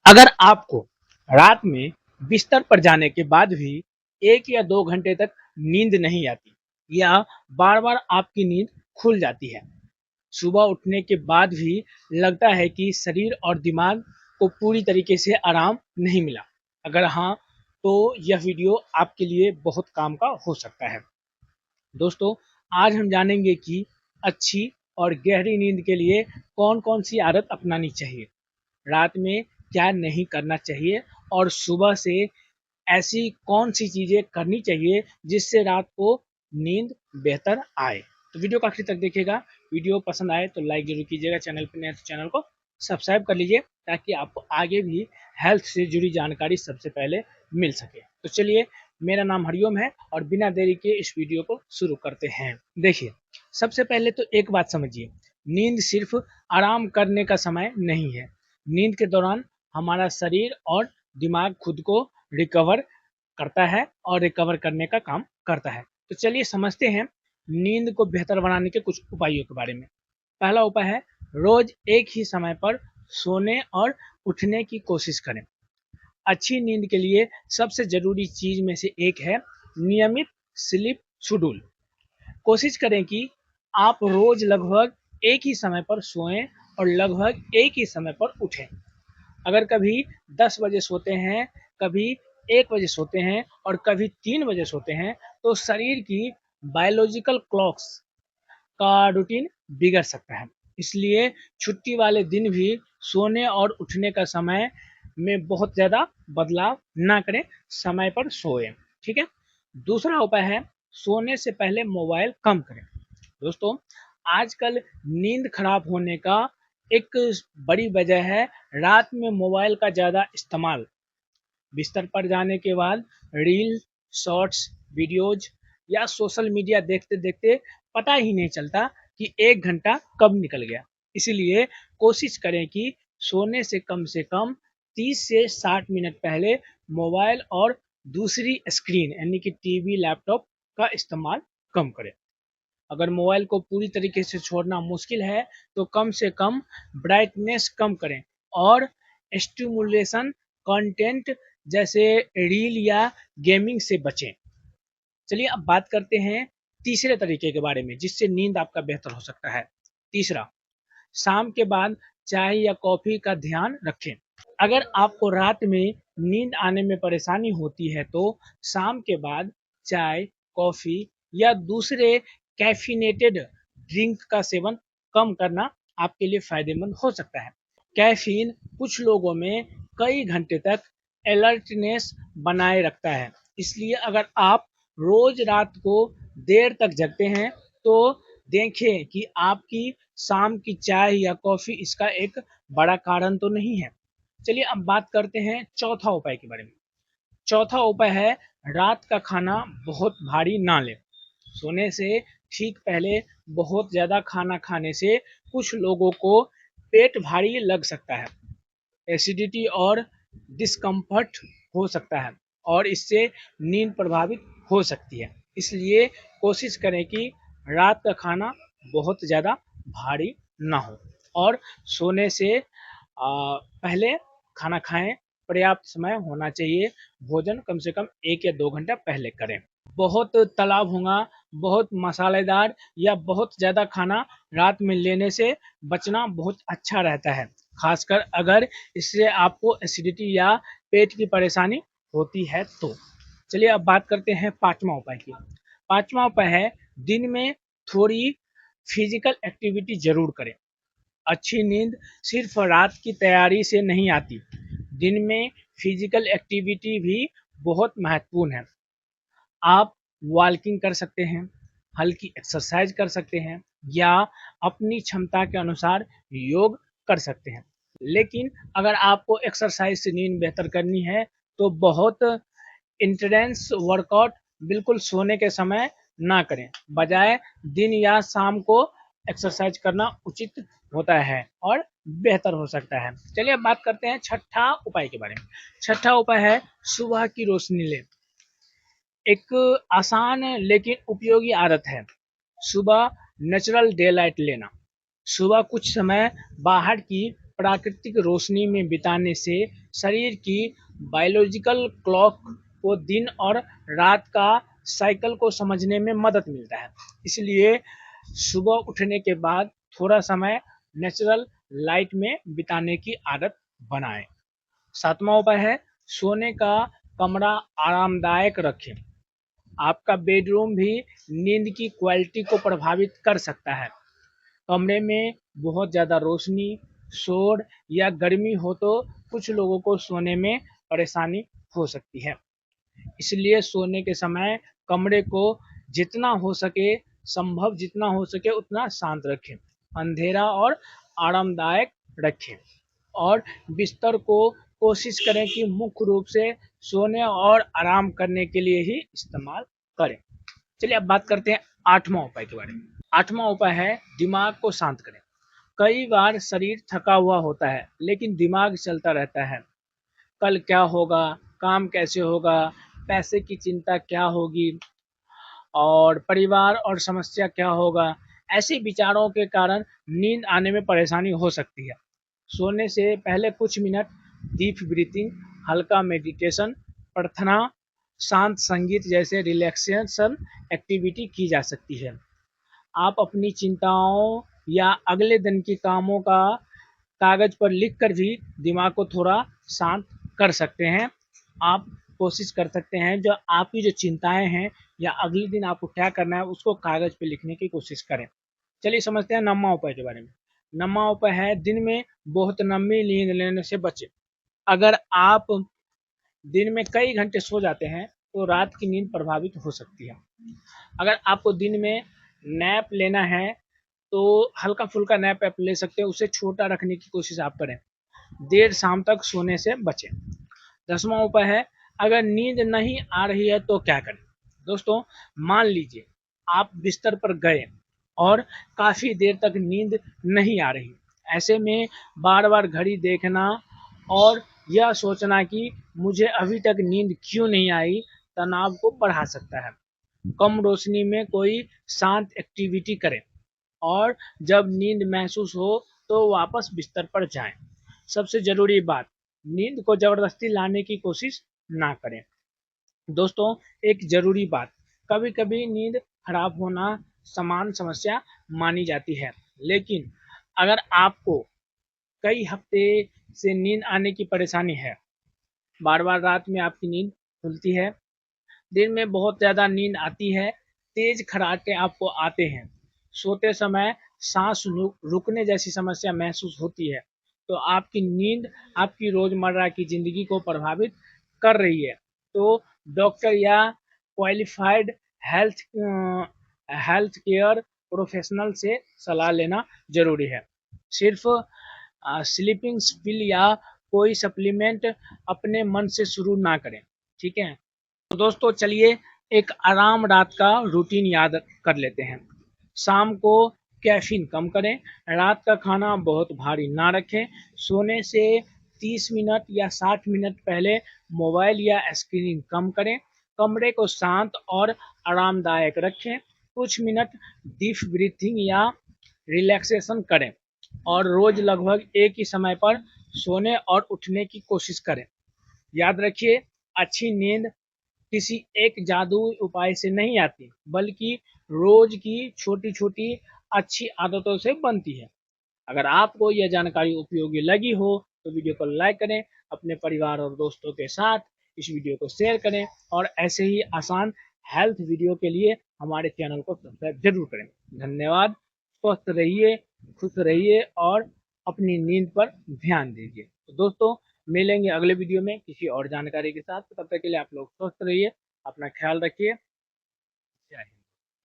अगर आपको रात में बिस्तर पर जाने के बाद भी 1 या 2 घंटे तक नींद नहीं आती या बार-बार आपकी नींद खुल जाती है, सुबह उठने के बाद भी लगता है कि शरीर और दिमाग को पूरी तरीके से आराम नहीं मिला। अगर हाँ, तो यह वीडियो आपके लिए बहुत काम का हो सकता है। दोस्तों, आज हम जानेंगे कि अच्छी और गहरी नींद के लिए कौन-कौन सी आदत अपनानी चाहिए, रात में क्या नहीं करना चाहिए और सुबह से ऐसी कौन सी चीज़ें करनी चाहिए जिससे रात को नींद बेहतर आए। तो वीडियो को आखिर तक देखिएगा। वीडियो पसंद आए तो लाइक जरूर कीजिएगा, चैनल पर नए तो चैनल को सब्सक्राइब कर लीजिए ताकि आपको आगे भी हेल्थ से जुड़ी जानकारी सबसे पहले मिल सके। तो चलिए, मेरा नाम हरिओम है और बिना देरी के इस वीडियो को शुरू करते हैं। देखिए, सबसे पहले तो एक बात समझिए, नींद सिर्फ आराम करने का समय नहीं है। नींद के दौरान हमारा शरीर और दिमाग खुद को रिकवर करता है और रिकवर करने का काम करता है। तो चलिए समझते हैं नींद को बेहतर बनाने के कुछ उपायों के बारे में। पहला उपाय है, रोज एक ही समय पर सोने और उठने की कोशिश करें। अच्छी नींद के लिए सबसे जरूरी चीज में से एक है नियमित स्लीप शेड्यूल। कोशिश करें कि आप रोज लगभग एक ही समय पर सोएं और लगभग एक ही समय पर उठें। अगर कभी 10 बजे सोते हैं, कभी 1 बजे सोते हैं और कभी 3 बजे सोते हैं, तो शरीर की बायोलॉजिकल क्लॉक्स का रूटीन बिगड़ सकता है। इसलिए छुट्टी वाले दिन भी सोने और उठने का समय में बहुत ज़्यादा बदलाव ना करें, समय पर सोएं। ठीक है। दूसरा उपाय है, सोने से पहले मोबाइल कम करें। दोस्तों, आजकल नींद खराब होने का एक बड़ी वजह है रात में मोबाइल का ज़्यादा इस्तेमाल। बिस्तर पर जाने के बाद रील, शॉर्ट्स, वीडियोज या सोशल मीडिया देखते देखते पता ही नहीं चलता कि 1 घंटा कब निकल गया। इसीलिए कोशिश करें कि सोने से कम 30 से 60 मिनट पहले मोबाइल और दूसरी स्क्रीन यानी कि टीवी, लैपटॉप का इस्तेमाल कम करें। अगर मोबाइल को पूरी तरीके से छोड़ना मुश्किल है तो कम से कम ब्राइटनेस कम करें और स्टिमुलेशन कंटेंट जैसे रील या गेमिंग से बचें। चलिए अब बात करते हैं तीसरे तरीके के बारे में जिससे नींद आपका बेहतर हो सकता है। तीसरा, शाम के बाद चाय या कॉफ़ी का ध्यान रखें। अगर आपको रात में नींद आने में परेशानी होती है तो शाम के बाद चाय, कॉफ़ी या दूसरे कैफीनेटेड ड्रिंक का सेवन कम करना आपके लिए फ़ायदेमंद हो सकता है। कैफ़ीन कुछ लोगों में कई घंटे तक अलर्टनेस बनाए रखता है। इसलिए अगर आप रोज़ रात को देर तक जगते हैं तो देखें कि आपकी शाम की चाय या कॉफ़ी इसका एक बड़ा कारण तो नहीं है। चलिए अब बात करते हैं चौथा उपाय के बारे में। चौथा उपाय है, रात का खाना बहुत भारी ना लें। सोने से ठीक पहले बहुत ज़्यादा खाना खाने से कुछ लोगों को पेट भारी लग सकता है, एसिडिटी और डिस्कम्फर्ट हो सकता है और इससे नींद प्रभावित हो सकती है। इसलिए कोशिश करें कि रात का खाना बहुत ज़्यादा भारी ना हो और सोने से पहले खाना खाएं। पर्याप्त समय होना चाहिए, भोजन कम से कम 1 या 2 घंटा पहले करें। बहुत तला भुना, बहुत मसालेदार या बहुत ज़्यादा खाना रात में लेने से बचना बहुत अच्छा रहता है, खासकर अगर इससे आपको एसिडिटी या पेट की परेशानी होती है तो। चलिए अब बात करते हैं पाँचवा उपाय की। पाँचवा उपाय है, दिन में थोड़ी फिजिकल एक्टिविटी ज़रूर करें। अच्छी नींद सिर्फ रात की तैयारी से नहीं आती, दिन में फिजिकल एक्टिविटी भी बहुत महत्वपूर्ण है। आप वॉकिंग कर सकते हैं, हल्की एक्सरसाइज कर सकते हैं या अपनी क्षमता के अनुसार योग कर सकते हैं। लेकिन अगर आपको एक्सरसाइज से नींद बेहतर करनी है तो बहुत इंटेंस वर्कआउट बिल्कुल सोने के समय ना करें, बजाय दिन या शाम को एक्सरसाइज करना उचित होता है और बेहतर हो सकता है। चलिए अब बात करते हैं छठा उपाय के बारे में। छठा उपाय है, सुबह की रोशनी लें। एक आसान लेकिन उपयोगी आदत है सुबह नेचुरल डे लाइट लेना। सुबह कुछ समय बाहर की प्राकृतिक रोशनी में बिताने से शरीर की बायोलॉजिकल क्लॉक को दिन और रात का साइकिल को समझने में मदद मिलता है। इसलिए सुबह उठने के बाद थोड़ा समय नेचुरल लाइट में बिताने की आदत बनाएं। 7वां उपाय है सोने का कमरा आरामदायक रखें। आपका बेडरूम भी नींद की क्वालिटी को प्रभावित कर सकता है। कमरे में बहुत ज़्यादा रोशनी, शोर या गर्मी हो तो कुछ लोगों को सोने में परेशानी हो सकती है। इसलिए सोने के समय कमरे को जितना हो सके जितना हो सके उतना शांत रखें, अंधेरा और आरामदायक रखें और बिस्तर को कोशिश करें कि मुख्य रूप से सोने और आराम करने के लिए ही इस्तेमाल करें। चलिए अब बात करते हैं 8वां उपाय के बारे में। 8वां उपाय है दिमाग को शांत करें। कई बार शरीर थका हुआ होता है लेकिन दिमाग चलता रहता है। कल क्या होगा, काम कैसे होगा, पैसे की चिंता क्या होगी और परिवार और समस्या क्या होगा। ऐसे विचारों के कारण नींद आने में परेशानी हो सकती है। सोने से पहले कुछ मिनट डीप ब्रीथिंग, हल्का मेडिटेशन, प्रार्थना, शांत संगीत जैसे रिलैक्सेशन एक्टिविटी की जा सकती है। आप अपनी चिंताओं या अगले दिन के कामों का कागज पर लिखकर भी दिमाग को थोड़ा शांत कर सकते हैं। आप कोशिश कर सकते हैं जो आपकी जो चिंताएं हैं या अगले दिन आपको क्या करना है उसको कागज पे लिखने की कोशिश करें। चलिए समझते हैं 9वां उपाय के बारे में। 9वां उपाय है दिन में बहुत लंबी नींद लेने से बचें। अगर आप दिन में कई घंटे सो जाते हैं तो रात की नींद प्रभावित हो सकती है। अगर आपको दिन में नैप लेना है तो हल्का फुल्का नैप आप ले सकते हैं, उसे छोटा रखने की कोशिश आप करें। देर शाम तक सोने से बचें। 10वां उपाय है अगर नींद नहीं आ रही है तो क्या करें। दोस्तों मान लीजिए आप बिस्तर पर गए और काफ़ी देर तक नींद नहीं आ रही। ऐसे में बार बार घड़ी देखना और यह सोचना कि मुझे अभी तक नींद क्यों नहीं आई तनाव को बढ़ा सकता है। कम रोशनी में कोई शांत एक्टिविटी करें और जब नींद महसूस हो तो वापस बिस्तर पर जाएं। सबसे ज़रूरी बात, नींद को ज़बरदस्ती लाने की कोशिश ना करें। दोस्तों एक ज़रूरी बात, कभी कभी नींद खराब होना सामान्य समस्या मानी जाती है, लेकिन अगर आपको कई हफ्ते से नींद आने की परेशानी है, बार बार रात में आपकी नींद खुलती है, दिन में बहुत ज़्यादा नींद आती है, तेज खर्राटे आपको आते हैं, सोते समय सांस रुकने जैसी समस्या महसूस होती है, तो आपकी नींद आपकी रोज़मर्रा की ज़िंदगी को प्रभावित कर रही है, तो डॉक्टर या qualified health health care professional से सलाह लेना ज़रूरी है। सिर्फ स्लीपिंग पिल या कोई सप्लीमेंट अपने मन से शुरू ना करें, ठीक है। तो दोस्तों चलिए एक आराम रात का रूटीन याद कर लेते हैं। शाम को कैफीन कम करें, रात का खाना बहुत भारी ना रखें, सोने से 30 मिनट या 60 मिनट पहले मोबाइल या स्क्रीन कम करें, कमरे को शांत और आरामदायक रखें, कुछ मिनट डीप ब्रीथिंग या रिलैक्सेशन करें और रोज लगभग एक ही समय पर सोने और उठने की कोशिश करें। याद रखिए अच्छी नींद किसी एक जादुई उपाय से नहीं आती, बल्कि रोज की छोटी छोटी अच्छी आदतों से बनती है। अगर आपको यह जानकारी उपयोगी लगी हो तो वीडियो को लाइक करें, अपने परिवार और दोस्तों के साथ इस वीडियो को शेयर करें और ऐसे ही आसान हेल्थ वीडियो के लिए हमारे चैनल को सब्सक्राइब जरूर करें। धन्यवाद। स्वस्थ रहिए, खुश रहिए और अपनी नींद पर ध्यान दीजिए। तो दोस्तों मिलेंगे अगले वीडियो में किसी और जानकारी के साथ। तब तक के लिए आप लोग स्वस्थ रहिए, अपना ख्याल रखिए। जय हिंद।